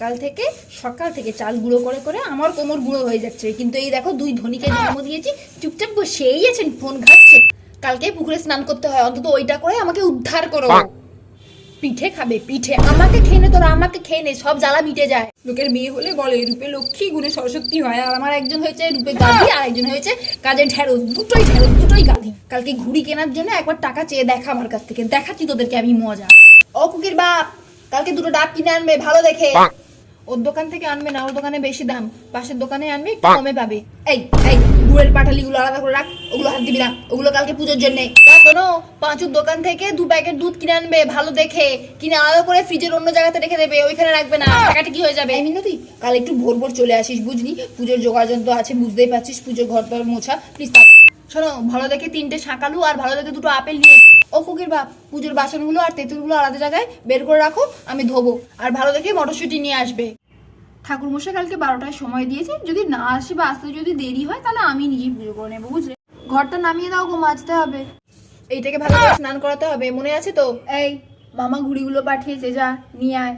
সকাল থেকে চাল গুঁড়ো করে করে আমার কোমর গুঁড়ো হয়ে যাচ্ছে, কিন্তু এই দেখো দুই ধনীকে জন্ম দিয়েছি, চুপচাপ বসেই আছেন ফোন ঘাটছে। কালকে পুকুরে স্নান করতে হয়, অন্তত ওইটা করে আমাকে উদ্ধার করো। পিঠে খাবে পিঠে, আমাকে খেয়ে নে, তোরা আমাকে খেয়ে নে, সব জ্বালা মিটে যায়। লোকের মেয়ে হলে বলে রূপে লক্ষ্মী গুণে সরস্বতী হয়, আর আমার একজন হয়েছে রূপে গাধি আর একজন হয়েছে কাজের ঢেঁড়স, দুটোই গাধি। কালকে ঘুড়ি কেনার জন্য একবার টাকা চেয়ে দেখা আমার কাছ থেকে, দেখাচ্ছি তোদেরকে আমি মজা। ও কুকির বাপ, কালকে দুটো ডাব কিনে আনবে ভালো দেখে। ওর দোকান থেকে আনবে না, ওর দোকানে বেশি দাম, পাশের দোকানে আনবে একটু কমে পাবে। এই এই গুড়ের পাটালি গুলো আলাদা করে রাখ, ওগুলো হাত দিবি না, ওগুলো কালকে পুজোর জন্য। শোনো, পাঁচুর দোকান থেকে 2 প্যাকেট দুধ কিনে আনবে ভালো দেখে, কিনে আলাদা করে ফ্রিজের অন্য জায়গাতে রেখে দেবে, ওইখানে রাখবে না, টাকাটা কি হয়ে যাবে। এই মিনতি, কাল একটু ভোর ভোর চলে আসিস বুঝলি, পুজোর জোগাড় তো আছে বুঝতেই পারছিস, পুজোর ঘর দর মোছা, প্লিজ। শোনো, ভালো দেখে 3টে শাঁকালু আর ভালো দেখে 2টো আপেল নিয়ে। ও কুকির বাপ, পুজোর বাসনগুলো আর তেঁতুলগুলো আলাদা জায়গায় বের করে রাখো, আমি ধোবো। আর ভালো দেখে মটরশুঁটি নিয়ে আসবে। ঠাকুরমশাই কালকে 12টায় সময় দিয়েছে, যদি না আসে বা আসতে যদি দেরি হয় তাহলে আমি নিজেই পুজো করে নেবো, বুঝলে। ঘরটা নামিয়ে দাও গো, মাজতে হবে। এইটাকে ভালো করে স্নান করাতে হবে, মনে আছে তো। এই মামা ঘুড়িগুলো পাঠিয়েছে, যা নিয়ে আয়।